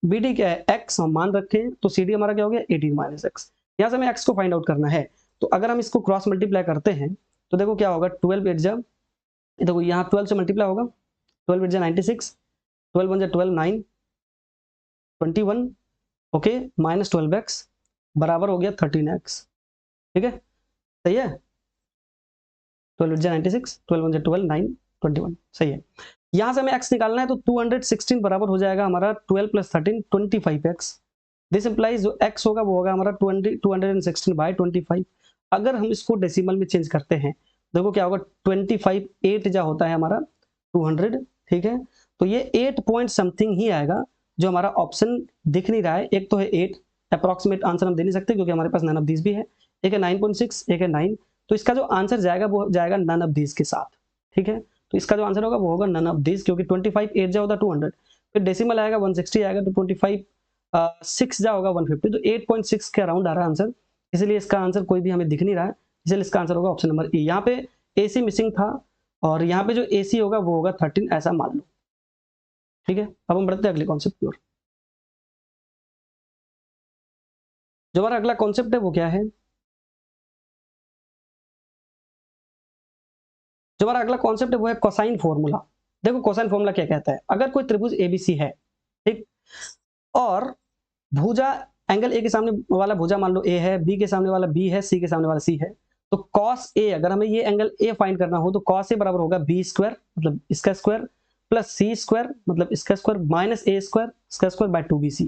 BD क्या है x हम मान रखे हैं, तो CD हमारा क्या हो गया 18 माइनस एक्स। यहाँ से हमें x को फाइंड आउट करना है, तो अगर हम इसको क्रॉस मल्टीप्लाई करते हैं तो देखो क्या होगा, 12 8 जा, देखो यहाँ 12 से मल्टीप्लाई होगा, 12 8 जा 96, 12 1 जा 12 9 21, ओके, माइनस 12x बराबर हो गया 13x। ठीक है, सही है, 12 8 जा 96, 12 1 जा 12 9 21, सही है। यहाँ से हमें x निकालना है, तो 216 बराबर हो जाएगा हमारा 12 प्लस 13 25x। दिस इंप्लाइज जो x होगा वो होगा हमारा 216 बाय 25। अगर हम इसको डेसिमल में चेंज करते हैं देखो क्या होगा, 25 8 जा होता है हमारा 200। ठीक है, तो ये 8 पॉइंट समथिंग ही आएगा, जो हमारा ऑप्शन दिख नहीं रहा है, एक तो है 8, अप्रोक्सीमेट आंसर हम दे नहीं सकते क्योंकि हमारे पास नन ऑफ दिस भी है, एक है 9.6, एक है 9, तो इसका जो आंसर जाएगा वो जाएगा नन ऑफ दिस के साथ। ठीक है, तो इसका जो आंसर होगा वो होगा नन ऑफ दिस, क्योंकि 25 8 जा होता 200, फिर डेसिमल आएगा 160 आएगा, तो 25 6 जा होगा 150, तो 8.6 के अराउंड आ रहा है आंसर, इसलिए इसका आंसर कोई भी हमें दिख नहीं रहा है, इसलिए इसका आंसर होगा ऑप्शन नंबर ए। यहाँ पे AC मिसिंग था और यहाँ पे जो AC होगा वो होगा 13, ऐसा मान लो। ठीक है, अब हम बढ़ते हैं अगले कॉन्सेप्ट की ओर। जो हमारा अगला कॉन्सेप्ट है वो क्या है, जो जो हमारा अगला कॉन्सेप्ट है वो है कोसाइन फॉर्मूला। देखो कोसाइन फॉर्मूला क्या कहता है, अगर कोई त्रिभुज एबीसी है, ठीक, और भुजा एंगल ए के सामने वाला भुजा मान लो ए है, बी के सामने वाला बी है, सी के सामने वाला सी है, तो कॉस ए, अगर हमें ये एंगल ए फाइंड करना हो तो कॉस ए बराबर होगा बी स्क्वायर मतलब इसका स्क्वायर प्लस सी स्क्वायर मतलब इसका स्क्वायर माइनस ए स्क्वायर इसका स्क्वायर बाय 2bc।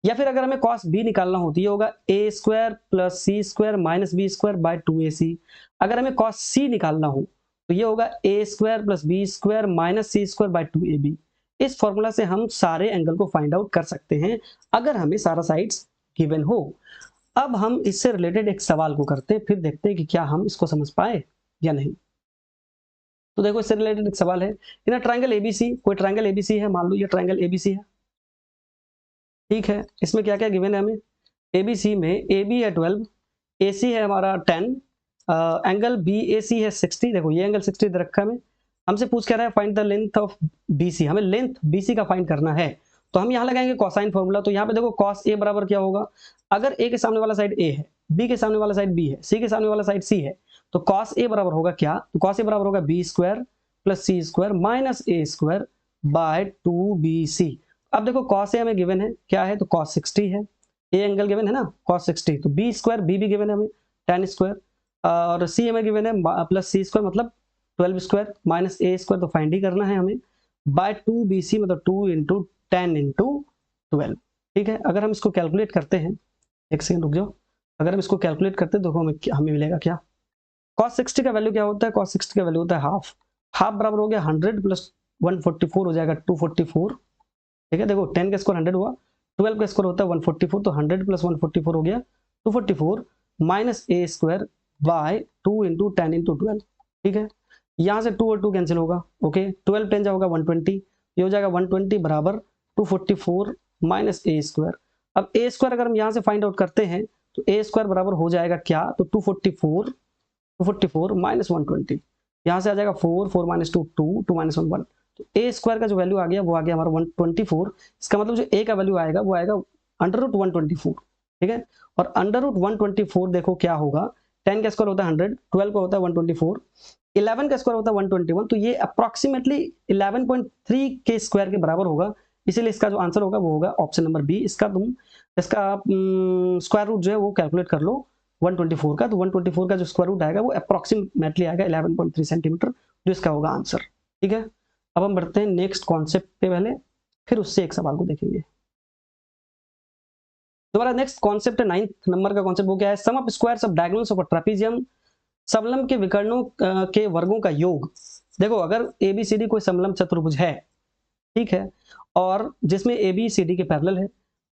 या फिर अगर हमें कॉस बी निकालना हो तो ये होगा a square plus c square minus b square by 2ac। अगर हमें कॉस सी निकालना हो तो ये होगा a square plus b square minus c square by 2ab। इस फॉर्मूला से हम सारे एंगल को फाइंड आउट कर सकते हैं अगर हमें सारा साइड्स गिवन हो। अब हम इससे रिलेटेड एक सवाल को करते हैं, फिर देखते हैं कि क्या हम इसको समझ पाए या नहीं। तो देखो इससे रिलेटेड एक सवाल है, इन ट्रायंगल एबीसी, कोई ट्रायंगल एबीसी है, मान लो ये ट्रायंगल एबीसी है, ठीक है। इसमें क्या क्या गिवन है हमें, एबीसी में AB है 12, AC है हमारा 10, एंगल BAC है 60। देखो ये एंगल 60 दे रखा है हमें, हमसे पूछ क्या रहा है find the length of BC, हमें लेंथ BC का फाइंड करना है। तो हम यहाँ लगाएंगे कोसाइन फॉर्मूला। तो यहाँ पे देखो cos A बराबर क्या होगा, अगर A के सामने वाला साइड A है, B के सामने वाला साइड B है, C के सामने वाला साइड C है, तो cos A बराबर होगा क्या, तो cos A बराबर होगा B square plus C square minus A square by 2bc। अब देखो cos A हमें गिवन है क्या है, तो cos 60 है, A एंगल गिवन है ना cos 60, तो B स्क्वायर B भी गिवन है हमें tan स्क्वायर, और C हमें गिवन है प्लस C स्क्वायर मतलब 12 स्क्वायर माइनस A स्क्वायर, तो फाइंड ही करना है हमें बाय 2bc मतलब 2 इंटू 10 इंटू 12, ठीक है। अगर हम इसको कैलकुलेट करते हैं, एक सेकंड रुक जाओ, अगर हम इसको कैलकुलेट करते हैं देखो हमें मिलेगा क्या, cos 60 का वैल्यू क्या होता है, cos 60 का वैल्यू होता है हाफ, हाफ बराबर हो गया 100 प्लस 144 हो जाएगा 244, ठीक है। देखो 10 का स्क्वायर 100 हुआ, 12 का स्क्वायर होता है 144, तो 100 प्लस 144 हो गया 244 minus A square by 2 into 10 into 12, ठीक है। यहाँ से 2 और 2 कैंसिल होगा, ओके, 12 10 जाएगा 120, ये हो जाएगा 120 बराबर 244 माइनस ए स्क्वायर। अब ए स्क्वायर अगर हम यहाँ से फाइंड आउट करते हैं तो ए स्क्वायर बराबर हो जाएगा क्या, तो 244 माइनस 120, यहाँ से आ जाएगा 4 4 माइनस 2 2 2 माइनस 1 1, तो ए स्क्वायर का जो वैल्यू आ गया वो आ गया हमारा 124। इसका मतलब जो ए का वैल्यू आएगा वो आएगा √124, ठीक है। और √124 देखो क्या होगा, 10 का स्क्वायर होता है 100, 12 का होता है 124, 11 का स्क्वायर होता है 121, तो ये अप्रोक्सीमेटली 11.3 के स्क्वायर के बराबर होगा। इसीलिए इसका जो आंसर होगा वो होगा ऑप्शन नंबर बी। इसका स्क्वायर रूट जो है वो कैलकुलेट कर लो 124 का, तो 124 का जो स्क्वायर रूट आएगा वो अप्रोक्सीमेटली आएगा 11.3 सेंटीमीटर, जो इसका होगा आंसर, ठीक है। अब हम बढ़ते हैं नेक्स्ट कॉन्सेप्ट पे पहले, फिर उससे एक सवाल को देखेंगे। दोबारा नेक्स्ट कॉन्सेप्ट है 9th नंबर का कॉन्सेप्ट, वो क्या है, sum of squares of diagonals of a trapezium, समलंब के विकर्णों के वर्गों का योग। देखो अगर ABCD कोई समलंब चतुर्भुज है, ठीक है, और जिसमें ABCD के पैरेलल है,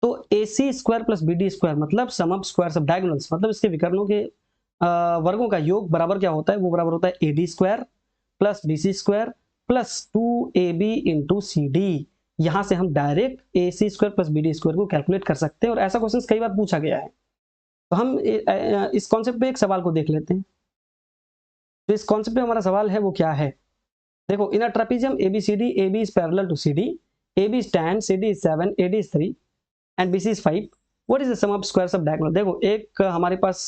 तो AC square plus BD square मतलब सम ऑफ स्क्वायर्स ऑफ डायगोनल्स मतलब इसके विकर्णों के वर्गों का योग बराबर क्या होता है, वो बराबर होता है AD square plus BC square plus 2AB into CD। यहां से हम direct AC square plus BD square को कैलकुलेट कर सकते हैं, और ऐसा क्वेश्चन कई बार पूछा गया है। तो हम इस कॉन्सेप्ट पे एक सवाल को देख लेते हैं। तो इस कॉन्सेप्ट में हमारा सवाल है वो क्या है, देखो इन अ trapezium ABCD, AB is parallel to CD, AB is 10, CD is 7, AD is 3 and BC is 5, what is the sum of squares of diagonal। देखो एक हमारे पास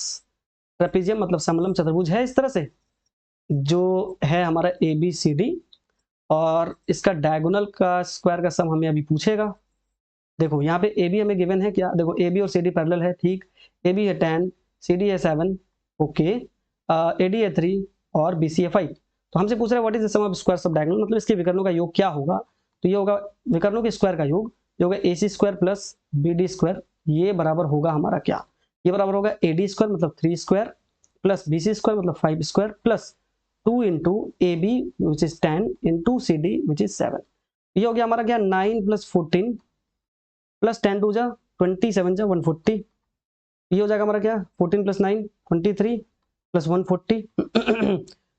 ट्रेपेजियम मतलब समलंब चतुर्भुज है इस तरह से, जो है हमारा ABCD, और इसका डायगोनल का स्क्वायर का सम हमें अभी पूछेगा। देखो यहाँ पे AB हमें गिवन है क्या, देखो AB और CD पैरेलल है, ठीक, AB है 10, CD है 7, ओके, AD है 3 और BC है 5। तो हमसे पूछ रहा है what is the sum of squares of diagonal, मतलब इसके विकर्णों का योग क्या होगा। तो ये होगा विकर्णों के स्क्वायर का योग, ये होगा AC square plus BD square, ये बराबर होगा हमारा क्या, ये बराबर होगा AD स्क्वायर मतलब 3 स्क्वायर प्लस BC स्क्वायर मतलब 5 square plus 2 into AB which is 10 into CD which is 7। ये हो गया हमारा क्या 9 प्लस 14 प्लस 10 2 जा 27 जा 140, ये हो जाएगा हमारा क्या 14 प्लस 9 23 प्लस 140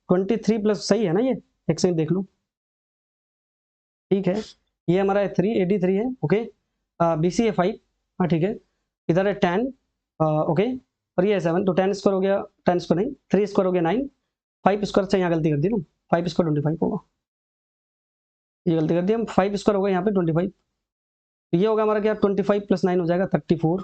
23 प्लस, सही है ना, ये एक सेकंड देख लो, ठीक है, ये हमारा 3 83 है, ओके, BC है 5, हाँ ठीक है, इधर है 10, ओके, और ये है 7, तो 10 स्क्वायर हो गया, 10 स्क्वायर नहीं 3 स्क्वायर हो गया 9, 5 स्क्वायर से यहाँ गलती कर दी ना, 5 स्क्वायर 25 होगा, ये गलती कर दी हम, 5 स्क्वायर होगा यहाँ पे 25, ये होगा हमारा क्या 25 प्लस 9 हो जाएगा 34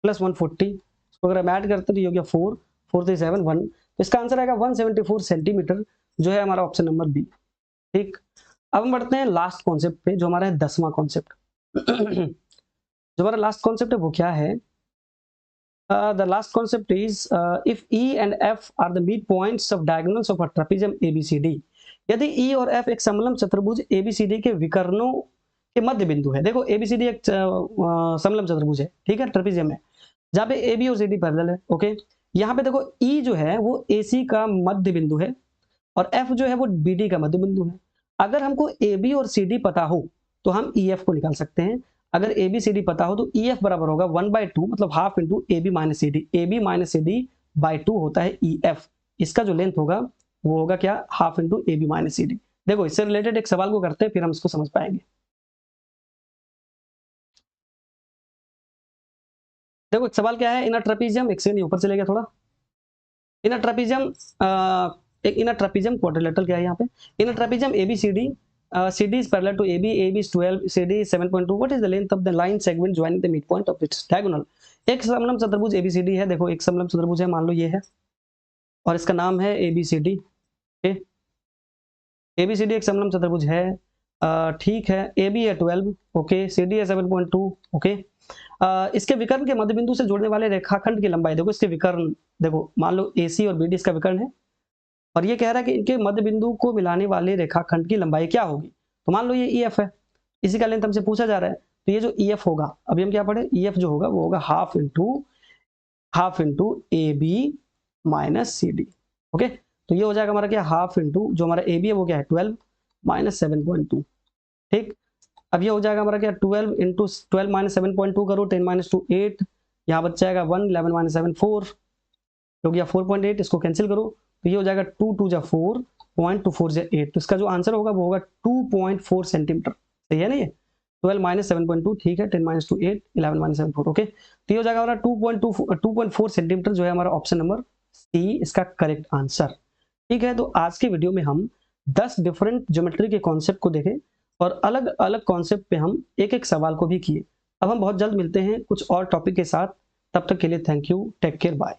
प्लस 140, इसको अगर हम ऐड करते तो ये हो गया 4 4 3 7 1, तो इसका आंसर आएगा 174 सेंटीमीटर, जो है हमारा ऑप्शन नंबर बी। ठीक, अब हम बढ़ते हैं लास्ट कॉन्सेप्ट पे, जो हमारा है 10वां कॉन्सेप्ट। जो हमारा लास्ट कॉन्सेप्ट है वो क्या है? The last concept is if E and F are the midpoints of diagonals of a trapezium ABCD, यदि E और F एक समलंब चतुर्भुज ABCD के विकर्णों के मध्य बिंदु है। देखो ABCD एक समलंब चतुर्भुज है, ठीक है, ट्रेपेजियम है, जहाँ पे AB और CD पैरेलल है। ओके, यहाँ पे देखो E जो है वो AC का मध्य बिंदु है और F जो है वो BD का मध्य बिंदु है। अगर हमको AB और CD पता हो तो हम EF को निकाल सकते हैं। अगर ABCD पता हो तो EF बराबर होगा 1/2, मतलब half into AB minus CD। AB minus CD by 2 होता है EF। इसका जो लेंथ होगा वो होगा क्या? Half into AB minus CD। देखो इससे रिलेटेड एक सवाल को करते हैं, फिर हम इसको समझ पाएंगे। देखो एक सवाल क्या है, इन अ ट्रेपेजियम, एक सेकंड ऊपर चले गया थोड़ा। इन अ ट्रेपेजियम, एक इन अ ट्रेपेजियम क्वाड्रिलेटरल क्या है यहाँ पे? इन अ trapezium ABCD, CD is parallel to AB, AB is 12, CD is 7.2. What is the length of the line segment joining the midpoint of its diagonal? एक समलंब चतुर्भुज ABCD है। देखो एक समलंब चतुर्भुज है, मान लो ये है, और इसका नाम है ABCD। ABCD एक समलंब चतुर्भुज है, ठीक है। AB है 12, ओके, CD है 7.2, ओके। इसके विकर्ण के मध्य बिंदु से जोड़ने वाले रेखाखंड की लंबाई, देखो इसके विकर्ण, देखो मान लो AC और BD इसका विकर्ण है, और ये कह रहा है कि इनके मध्य बिंदु को मिलाने वाले रेखाखंड की लंबाई क्या होगी। तो मान लो ये EF है, इसी का लेंथ हमसे पूछा जा रहा है, तो ये जो EF होगा, अभी हम क्या पढ़े, EF जो होगा वो होगा half into AB minus CD। Okay, तो ये हो जाएगा हमारा क्या, हाफ इंटू जो हमारा AB है वो क्या है 12 माइनस 7.2। ठीक, अब ये हो जाएगा हमारा क्या, 12 इंटू 12 माइनस 7.2 करो, 10 माइनस 2 8, यहाँ बच जाएगा 1, 11 माइनस 7 4, हो गया 4.8, इसको कैंसिल करो, तो ये हो जाएगा 2 2 जा 4, 0.24 जा 8। तो इसका जो आंसर होगा वो होगा 2.4 सेंटीमीटर। सही है ना? ये 12 माइनस 7.2, ठीक है, 10 माइनस 2 8, 11 माइनस 7 4। ओके, तो ये हो जाएगा हमारा 2.4 सेंटीमीटर, जो है हमारा ऑप्शन नंबर सी इसका करेक्ट आंसर। ठीक है, तो आज के वीडियो में हम 10 डिफरेंट ज्योमेट्री के कॉन्सेप्ट को देखे और अलग अलग कॉन्सेप्ट पे हम एक एक सवाल को भी किए। अब हम बहुत जल्द मिलते हैं कुछ और टॉपिक के साथ, तब तक के लिए thank you, take care, bye.